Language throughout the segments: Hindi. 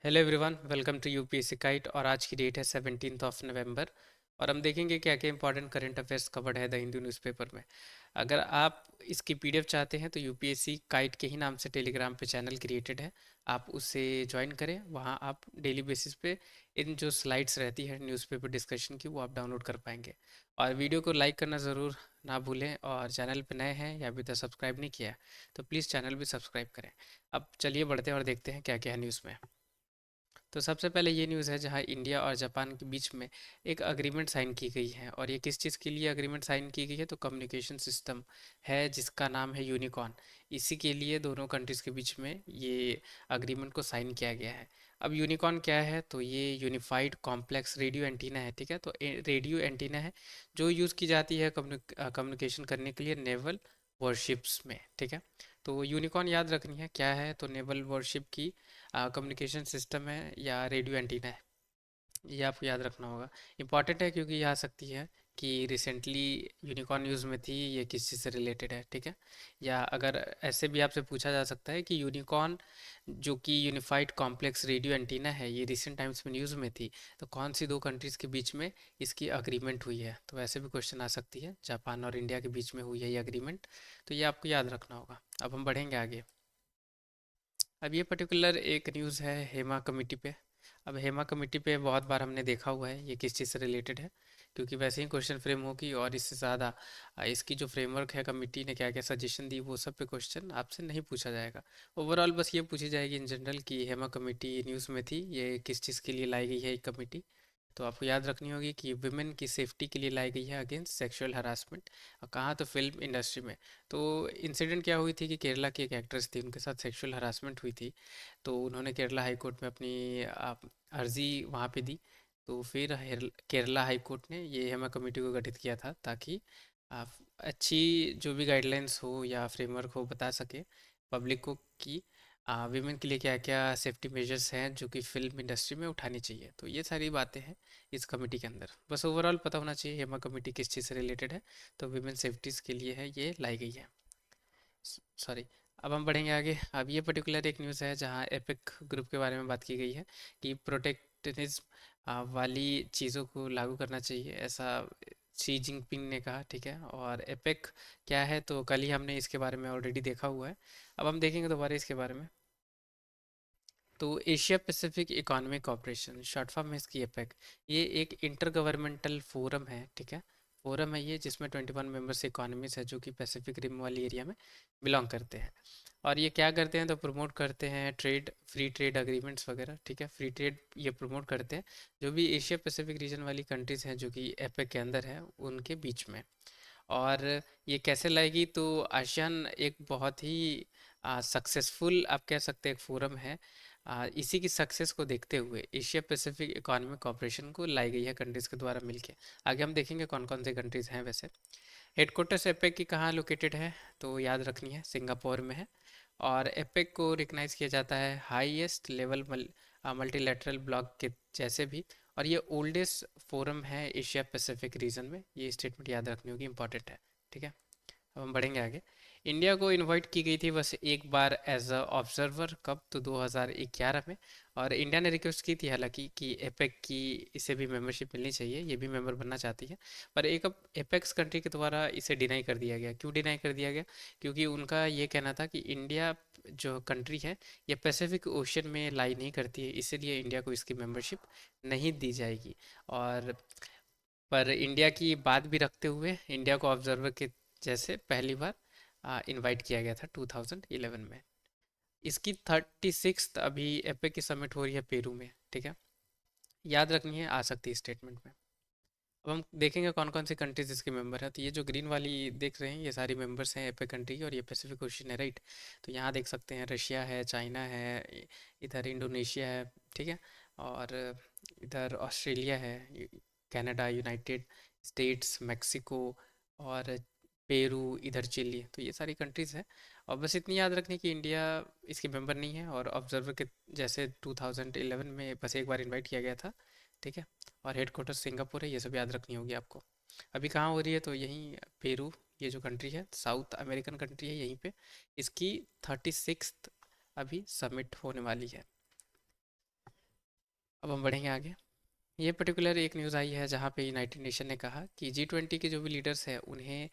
Hello everyone, welcome to UPSC Kite. और आज की डेट है 17 ऑफ नवंबर। और हम देखेंगे क्या क्या इंपॉर्टेंट करंट अफेयर्स कवर्ड है द हिंदू न्यूज़पेपर में। अगर आप इसकी पीडीएफ चाहते हैं तो यूपीएससी काइट के ही नाम से टेलीग्राम पे चैनल क्रिएटेड है। आप उससे ज्वाइन करें, वहाँ आप डेली बेसिस पे इन जो स्लाइड्स रहती है न्यूज़पेपर डिस्कशन की वो आप डाउनलोड कर पाएंगे। और वीडियो को लाइक करना ज़रूर ना भूलें, और चैनल पे नए हैं या अभी तक सब्सक्राइब नहीं किया है तो प्लीज़ चैनल भी सब्सक्राइब करें। अब चलिए बढ़ते हैं और देखते हैं क्या क्या है न्यूज़ में। तो सबसे पहले ये न्यूज़ है जहां इंडिया और जापान के बीच में एक अग्रीमेंट साइन की गई है। और ये किस चीज़ के लिए अग्रीमेंट साइन की गई है, तो कम्युनिकेशन सिस्टम है जिसका नाम है यूनिकॉर्न। इसी के लिए दोनों कंट्रीज़ के बीच में ये अग्रीमेंट को साइन किया गया है। अब यूनिकॉर्न क्या है, तो ये यूनिफाइड कॉम्प्लेक्स रेडियो एंटीना है। ठीक है, तो रेडियो एंटीना है जो यूज़ की जाती है कम्युनिकेशन करने के लिए नेवल वॉरशिप्स में। ठीक है, तो यूनिकॉर्न याद रखनी है क्या है, तो नेवल वॉरशिप की कम्युनिकेशन सिस्टम है या रेडियो एंटीना है, ये आपको याद रखना होगा। इंपॉर्टेंट है क्योंकि ये आ सकती है कि रिसेंटली यूनिकॉर्न न्यूज़ में थी, ये किस चीज़ से रिलेटेड है। ठीक है, या अगर ऐसे भी आपसे पूछा जा सकता है कि यूनिकॉर्न जो कि यूनिफाइड कॉम्प्लेक्स रेडियो एंटीना है, ये रिसेंट टाइम्स में न्यूज़ में थी, तो कौन सी दो कंट्रीज़ के बीच में इसकी अग्रीमेंट हुई है। तो ऐसे भी क्वेश्चन आ सकती है, जापान और इंडिया के बीच में हुई है ये अग्रीमेंट। तो ये आपको याद रखना होगा। अब हम बढ़ेंगे आगे। अब ये पर्टिकुलर एक न्यूज़ है हेमा कमेटी पे। अब हेमा कमेटी पे बहुत बार हमने देखा हुआ है ये किस चीज़ से रिलेटेड है, क्योंकि वैसे ही क्वेश्चन फ्रेम होगी और इससे ज़्यादा इसकी जो फ्रेमवर्क है, कमेटी ने क्या क्या सजेशन दी, वो सब पे क्वेश्चन आपसे नहीं पूछा जाएगा। ओवरऑल बस ये पूछी जाएगी इन जनरल कि हेमा कमेटी न्यूज़ में थी, ये किस चीज़ के लिए लाई गई है ये कमेटी। तो आपको याद रखनी होगी कि वुमेन की सेफ्टी के लिए लाई गई है अगेंस्ट सेक्सुअल हरासमेंट। और कहाँ, तो फिल्म इंडस्ट्री में। तो इंसिडेंट क्या हुई थी कि केरला की एक एक्ट्रेस थी, उनके साथ सेक्सुअल हरासमेंट हुई थी। तो उन्होंने केरला हाई कोर्ट में अपनी अर्जी वहाँ पे दी। तो फिर केरला हाई कोर्ट ने ये हेमा कमेटी को गठित किया था ताकि आप अच्छी जो भी गाइडलाइंस हो या फ्रेमवर्क हो बता सके पब्लिक को कि वीमेन के लिए क्या क्या सेफ्टी मेजर्स हैं जो कि फिल्म इंडस्ट्री में उठानी चाहिए। तो ये सारी बातें हैं इस कमेटी के अंदर। बस ओवरऑल पता होना चाहिए हेमा कमेटी किस चीज़ से रिलेटेड है। तो वीमेन सेफ्टीज़ के लिए है, ये लाई गई है। सॉरी। अब हम बढ़ेंगे आगे। अब ये पर्टिकुलर एक न्यूज़ है जहाँ एपिक ग्रुप के बारे में बात की गई है कि प्रोटेक्शनिज्म वाली चीज़ों को लागू करना चाहिए, ऐसा शी जिनपिंग ने कहा। ठीक है, और एपेक क्या है, तो कल ही हमने इसके बारे में ऑलरेडी देखा हुआ है। अब हम देखेंगे दोबारा इसके बारे में। तो Asia Pacific economic cooperation, short form है इसकी एपेक। ये एक इंटर गवर्नमेंटल फोरम है। ठीक है, फोरम है ये जिसमें 21 मेंबर्स इकोनॉमीज है जो कि पैसिफिक रिम वाली एरिया में बिलोंग करते हैं। और ये क्या करते हैं, तो प्रमोट करते हैं ट्रेड, फ्री ट्रेड अग्रीमेंट्स वगैरह। ठीक है, फ्री ट्रेड ये प्रमोट करते हैं जो भी एशिया पैसिफिक रीजन वाली कंट्रीज़ हैं जो कि एपेक के अंदर है उनके बीच में। और ये कैसे लाएगी, तो आसियान एक बहुत ही सक्सेसफुल आप कह सकते हैं एक फोरम है। इसी की सक्सेस को देखते हुए एशिया पैसिफिक इकोनॉमिक कॉपरेशन को लाई गई है कंट्रीज़ के द्वारा मिलके। आगे हम देखेंगे कौन कौन से कंट्रीज़ हैं वैसे। हेडक्वार्टर्स एपेक की कहाँ लोकेटेड है, तो याद रखनी है सिंगापुर में है। और एपेक को रिकग्नाइज किया जाता है हाईएस्ट लेवल मल्टीलैटरल ब्लॉक के जैसे भी। और ये ओल्डेस्ट फोरम है एशिया पैसिफिक रीजन में, ये स्टेटमेंट याद रखनी होगी, इंपॉर्टेंट है। ठीक है, अब हम बढ़ेंगे आगे। इंडिया को इनवाइट की गई थी बस एक बार एज अ ऑब्जर्वर, कब, तो 2011 में। और इंडिया ने रिक्वेस्ट की थी हालांकि कि एपेक की इसे भी मेंबरशिप मिलनी चाहिए, ये भी मेंबर बनना चाहती है। पर एक अब एपेक्स कंट्री के द्वारा इसे डिनाई कर दिया गया। क्यों डिनाई कर दिया गया, क्योंकि उनका ये कहना था कि इंडिया जो कंट्री है ये पैसिफिक ओशन में लाई नहीं करती है, इसीलिए इंडिया को इसकी मेंबरशिप नहीं दी जाएगी। और पर इंडिया की बात भी रखते हुए इंडिया को ऑब्जर्वर के जैसे पहली बार इनवाइट किया गया था 2011 में। इसकी 36 अभी एपेक की समिट हो रही है पेरू में। ठीक है, याद रखनी है, आ सकती है स्टेटमेंट में। अब हम देखेंगे कौन कौन सी कंट्रीज इसके मेंबर है। तो ये जो ग्रीन वाली देख रहे हैं ये सारी मेंबर्स हैं एपेक कंट्री की, और ये पैसिफिक ओशन है, राइट। तो यहाँ देख सकते हैं रशिया है, चाइना है, इधर इंडोनेशिया है। ठीक है, और इधर ऑस्ट्रेलिया है, कनाडा, यूनाइटेड स्टेट्स, मेक्सिको, और पेरू, इधर चिली। तो ये सारी कंट्रीज़ हैं। और बस इतनी याद रखनी कि इंडिया इसकी मेंबर नहीं है, और ऑब्जर्वर के जैसे 2011 में बस एक बार इनवाइट किया गया था। ठीक है, और हेडक्वार्टर सिंगापुर है, ये सब याद रखनी होगी आपको। अभी कहाँ हो रही है, तो यहीं पेरू, ये जो कंट्री है साउथ अमेरिकन कंट्री है, यहीं पे इसकी 36th अभी समिट होने वाली है। अब हम बढ़ेंगे आगे। ये पर्टिकुलर एक न्यूज़ आई है जहाँ पे यूनाइटेड नेशन ने कहा कि G20 के जो भी लीडर्स हैं उन्हें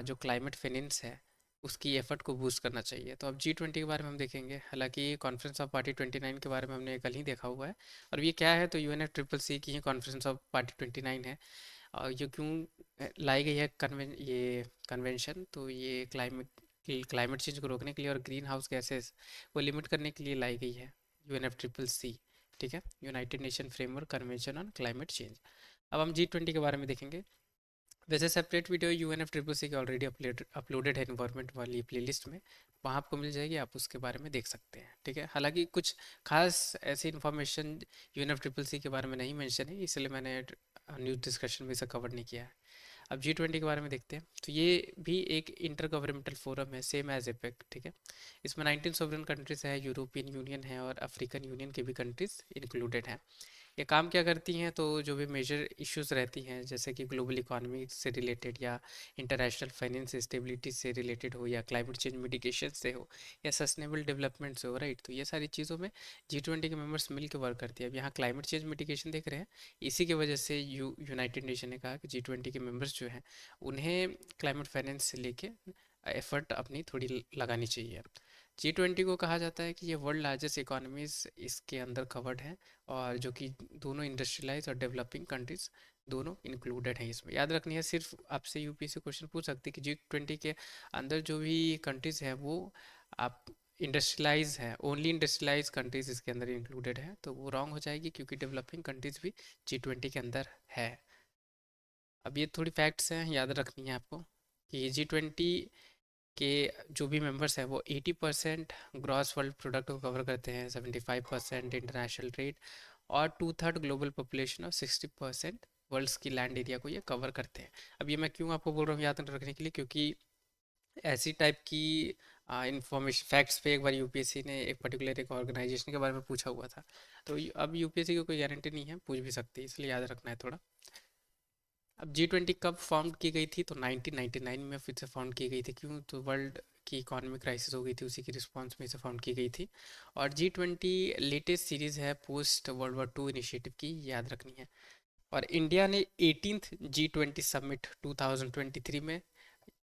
जो क्लाइमेट फाइनेंस है उसकी एफर्ट को बूस्ट करना चाहिए। तो अब G20 के बारे में हम देखेंगे। हालांकि कॉन्फ्रेंस ऑफ पार्टी 29 के बारे में हमने कल ही देखा हुआ है। और ये क्या है, तो UNFCCC की ही कॉन्फ्रेंस ऑफ पार्टी 29 है। और ये क्यों लाई गई है ये कन्वेंशन, तो ये क्लाइमेट चेंज को रोकने के लिए और ग्रीन हाउस गैसेस को लिमिट करने के लिए लाई गई है UNFCCC। ठीक है, United nation framework convention on climate change. अब हम G20 के बारे में देखेंगे। वैसे सेपरेट वीडियो UNFCCC की ऑलरेडी अपलोडेड है इन्वायरमेंट वाली प्लेलिस्ट में, वहाँ आपको मिल जाएगी, आप उसके बारे में देख सकते हैं। ठीक है, हालांकि कुछ खास ऐसी इन्फॉर्मेशन UNFCCC के बारे में नहीं मेंशन है, इसलिए मैंने न्यूज़ डिस्कशन में इसे कवर नहीं किया है। अब G20 के बारे में देखते हैं। तो ये भी एक इंटर गवर्नमेंटल फोरम है, सेम एज एपेक। ठीक है, इसमें 19 सोवरेन कंट्रीज है, यूरोपियन यूनियन है और अफ्रीकन यूनियन के भी कंट्रीज इंक्लूडेड हैं। ये काम क्या करती हैं, तो जो भी मेजर इश्यूज रहती हैं जैसे कि ग्लोबल इकोनॉमी से रिलेटेड या इंटरनेशनल फाइनेंस स्टेबिलिटी से रिलेटेड हो या क्लाइमेट चेंज मिटिगेशन से हो या सस्टेनेबल डेवलपमेंट से हो, राइट, तो ये सारी चीज़ों में G20 के मेंबर्स मिल के वर्क करती है। अब यहाँ क्लाइमेट चेंज मिटिगेशन देख रहे हैं, इसी की वजह से यूनाइटेड नेशन ने कहा कि G20 के मेंबर्स जो हैं उन्हें क्लाइमेट फाइनेंस से लेके एफर्ट अपनी थोड़ी लगानी चाहिए। G20 को कहा जाता है कि ये वर्ल्ड लार्जेस्ट इकोनॉमीज इसके अंदर कवर्ड है, और जो कि दोनों इंडस्ट्रियलाइज और डेवलपिंग कंट्रीज दोनों इंक्लूडेड हैं इसमें। याद रखनी है, सिर्फ आपसे यूपीएससी क्वेश्चन पूछ सकती है कि G20 के अंदर जो भी कंट्रीज हैं वो आप इंडस्ट्रियलाइज है, ओनली इंडस्ट्रियलाइज कंट्रीज इसके अंदर इंक्लूडेड है, तो वो रॉन्ग हो जाएगी क्योंकि डेवलपिंग कंट्रीज भी G20 के अंदर है। अब ये थोड़ी फैक्ट्स हैं, याद रखनी है आपको कि G20 के जो भी मेंबर्स हैं वो 80% ग्रॉस वर्ल्ड प्रोडक्ट को कवर करते हैं, 75% इंटरनेशनल ट्रेड और 2/3 ग्लोबल पॉपुलेशन और 60% वर्ल्ड्स की लैंड एरिया को ये कवर करते हैं। अब ये मैं क्यों आपको बोल रहा हूँ याद रखने के लिए, क्योंकि ऐसी टाइप की इंफॉर्मेशन फैक्ट्स पे एक बार यूपीएससी ने एक पर्टिकुलर एक ऑर्गेनाइजेशन के बारे में पूछा हुआ था। तो अब यूपीएससी की कोई गारंटी नहीं है, पूछ भी सकती है, इसलिए याद रखना है थोड़ा। अब G20 कब फाउंड की गई थी, तो 1999 में फिर से फाउंड की गई थी। क्यों, तो वर्ल्ड की इकोनॉमिक क्राइसिस हो गई थी, उसी की रिस्पांस में इसे फाउंड की गई थी। और G20 लेटेस्ट सीरीज़ है post world war two initiative की, याद रखनी है। और इंडिया ने 18th G20 समिट 2023 में,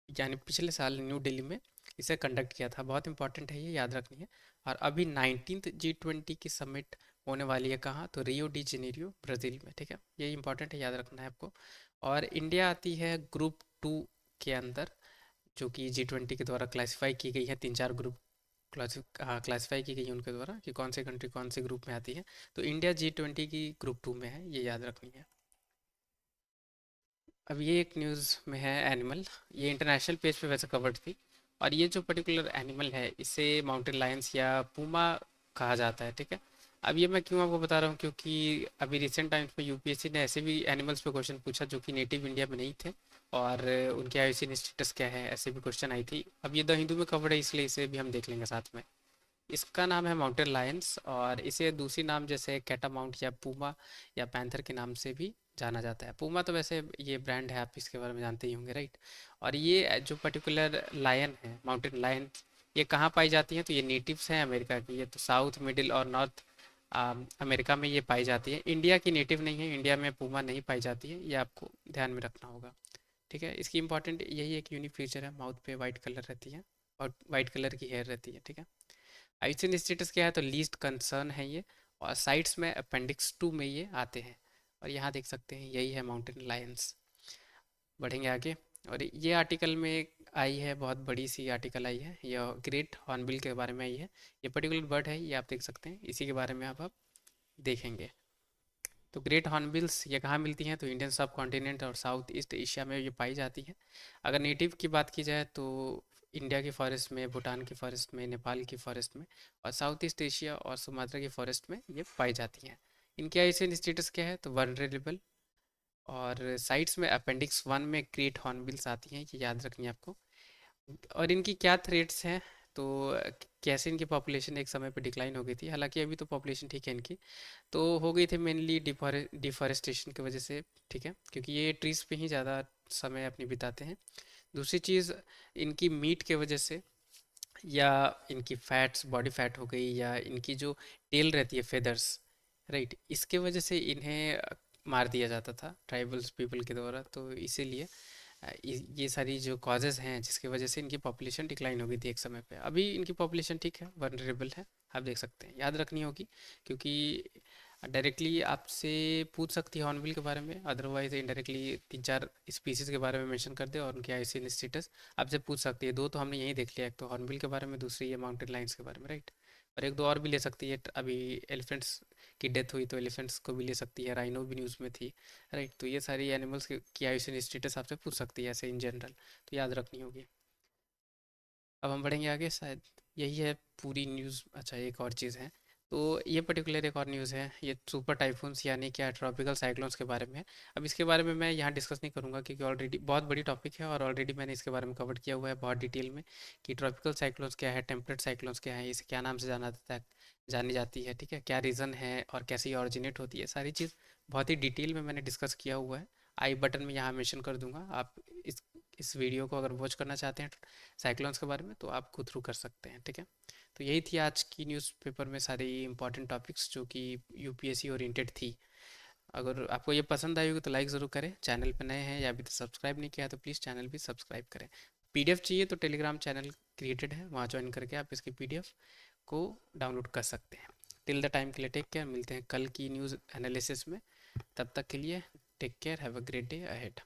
यानी पिछले साल न्यू दिल्ली में इसे कंडक्ट किया था। बहुत इंपॉर्टेंट है, ये याद रखनी है। और अभी 19th G20 की समिट होने वाली है कहाँ, तो रियो डी जेनेरियो ब्राज़ील में। ठीक है, ये इंपॉर्टेंट है, याद रखना है आपको। और इंडिया आती है ग्रुप 2 के अंदर, जो कि G20 के द्वारा क्लासिफाई की गई है। 3-4 ग्रुप क्लासिफाई की गई है उनके द्वारा कि कौन से कंट्री कौन से ग्रुप में आती है। तो इंडिया G20 की ग्रुप 2 में है, ये याद रखनी है। अब ये एक न्यूज़ में है एनिमल, ये इंटरनेशनल पेज पे वैसे कवर्ड थी। और ये जो पर्टिकुलर एनिमल है इसे माउंटेन लायंस या पूमा कहा जाता है। ठीक है, अब ये मैं क्यों आपको बता रहा हूँ, क्योंकि अभी रिसेंट टाइम्स में यूपीएससी ने ऐसे भी एनिमल्स पे क्वेश्चन पूछा जो कि नेटिव इंडिया में नहीं थे, और उनके आईयूसीएन स्टेटस क्या है, ऐसे भी क्वेश्चन आई थी। अब ये द हिंदू में कवर्ड है, इसलिए इसे भी हम देख लेंगे साथ में। इसका नाम है माउंटेन लायंस, और इसे दूसरी नाम जैसे कैटामाउंट या पूमा या पैंथर के नाम से भी जाना जाता है। पूमा तो वैसे ये ब्रांड है, आप इसके बारे में जानते ही होंगे, राइट। और ये जो पर्टिकुलर लायन है, माउंटेन लायन, ये कहाँ पाई जाती है, तो ये नेटिव्स हैं अमेरिका की। ये तो साउथ मिडिल और नॉर्थ अमेरिका में ये पाई जाती है। इंडिया की नेटिव नहीं है, इंडिया में पूमा नहीं पाई जाती है, ये आपको ध्यान में रखना होगा। ठीक है, इसकी इंपॉर्टेंट यही एक यूनिक फीचर है, माउथ पे वाइट कलर रहती है और वाइट कलर की हेयर रहती है। ठीक है, आइसिन स्टेटस क्या है, तो लीस्ट कंसर्न है ये, और साइट्स में अपेंडिक्स 2 में ये आते हैं। और यहाँ देख सकते हैं, यही है माउंटेन लायंस। बढ़ेंगे आगे। और ये आर्टिकल में आई है, बहुत बड़ी सी आर्टिकल आई है, यह ग्रेट हॉर्नबिल के बारे में आई है। ये पर्टिकुलर बर्ड है, ये आप देख सकते हैं, इसी के बारे में आप देखेंगे। तो ग्रेट हॉर्नबिल्स ये कहाँ मिलती हैं, तो इंडियन सब कॉन्टिनेंट और साउथ ईस्ट एशिया में ये पाई जाती है। अगर नेटिव की बात की जाए तो इंडिया की फॉरेस्ट में, भूटान की फॉरेस्ट में, नेपाल की फॉरेस्ट में, और साउथ ईस्ट एशिया और सुमात्रा की फॉरेस्ट में ये पाई जाती हैं। इनके आईसीएन स्टेटस क्या है, तो वनरेबल। और साइट्स में अपेंडिक्स 1 में ग्रेट हॉर्नबिल्स आती हैं, ये याद रखनी है आपको। और इनकी क्या थ्रेट्स हैं, तो कैसे इनकी पॉपुलेशन एक समय पे डिक्लाइन हो गई थी, हालांकि अभी तो पॉपुलेशन ठीक है इनकी, तो हो गई थी मेनली डिफॉरेस्टेशन की वजह से। ठीक है, क्योंकि ये ट्रीज पे ही ज़्यादा समय अपनी बिताते हैं। दूसरी चीज़, इनकी मीट के वजह से, या इनकी फैट्स, बॉडी फैट हो गई, या इनकी जो टेल रहती है, फेदर्स, राइट, इसके वजह से इन्हें मार दिया जाता था ट्राइबल्स पीपल के द्वारा, तो इसीलिए ये सारी जो कॉजेज़ हैं जिसकी वजह से इनकी पॉपुलेशन डिक्लाइन हो गई थी एक समय पे। अभी इनकी पॉपुलेशन ठीक है, वनरेबल है, आप देख सकते हैं, याद रखनी होगी, क्योंकि डायरेक्टली आपसे पूछ सकती है हॉर्नबिल के बारे में, अदरवाइज इनडायरेक्टली तीन चार स्पीसीज के बारे में मेंशन कर दे और उनके आईसीएन स्टेटस आपसे पूछ सकती है। दो तो हमने यही देख लिया, एक तो हॉर्नबिल के बारे में, दूसरी ये माउंटेन लाइन्स के बारे में, राइट। और एक दो और भी ले सकती है, अभी एलिफेंट्स की डेथ हुई तो एलिफेंट्स को भी ले सकती है, राइनो भी न्यूज़ में थी, राइट। तो ये सारी एनिमल्स की आयुषन स्टेटस आपसे पूछ सकती है ऐसे इन जनरल, तो याद रखनी होगी। अब हम बढ़ेंगे आगे, शायद यही है पूरी न्यूज़। अच्छा, एक और चीज़ है, तो ये पर्टिकुलर एक और न्यूज़ है, ये सुपर टाइफून्स यानी क्या ट्रॉपिकल साइक्लोन्स के बारे में है। अब इसके बारे में मैं यहाँ डिस्कस नहीं करूँगा क्योंकि ऑलरेडी बहुत बड़ी टॉपिक है और ऑलरेडी मैंने इसके बारे में कवर किया हुआ है बहुत डिटेल में, कि ट्रॉपिकल साइक्लोन्स क्या है, टेम्परेट साइक्लोन्स क्या है, इसे क्या नाम से जानी जाती है, ठीक है, क्या रीज़न है और कैसे ये ऑरिजिनेट होती है, सारी चीज़ बहुत ही डिटेल में मैंने डिस्कस किया हुआ है। आई बटन में यहाँ मेंशन कर दूंगा, आप इस वीडियो को अगर वॉच करना चाहते हैं साइक्लोन्स के बारे में तो आप खुद थ्रू कर सकते हैं, ठीक है। तो यही थी आज की न्यूज़पेपर में सारी इंपॉर्टेंट टॉपिक्स जो कि यूपीएससी ओरिएंटेड थी। अगर आपको ये पसंद आई होगी तो लाइक ज़रूर करें, चैनल पर नए हैं या अभी तो सब्सक्राइब नहीं किया तो प्लीज़ चैनल भी सब्सक्राइब करें। पीडीएफ चाहिए तो टेलीग्राम चैनल क्रिएटेड है, वहाँ ज्वाइन करके आप इसकी पीडीएफ को डाउनलोड कर सकते हैं। टिल द टाइम के लिए टेक केयर, मिलते हैं कल की न्यूज़ एनालिसिस में, तब तक के लिए take care, have a great day ahead.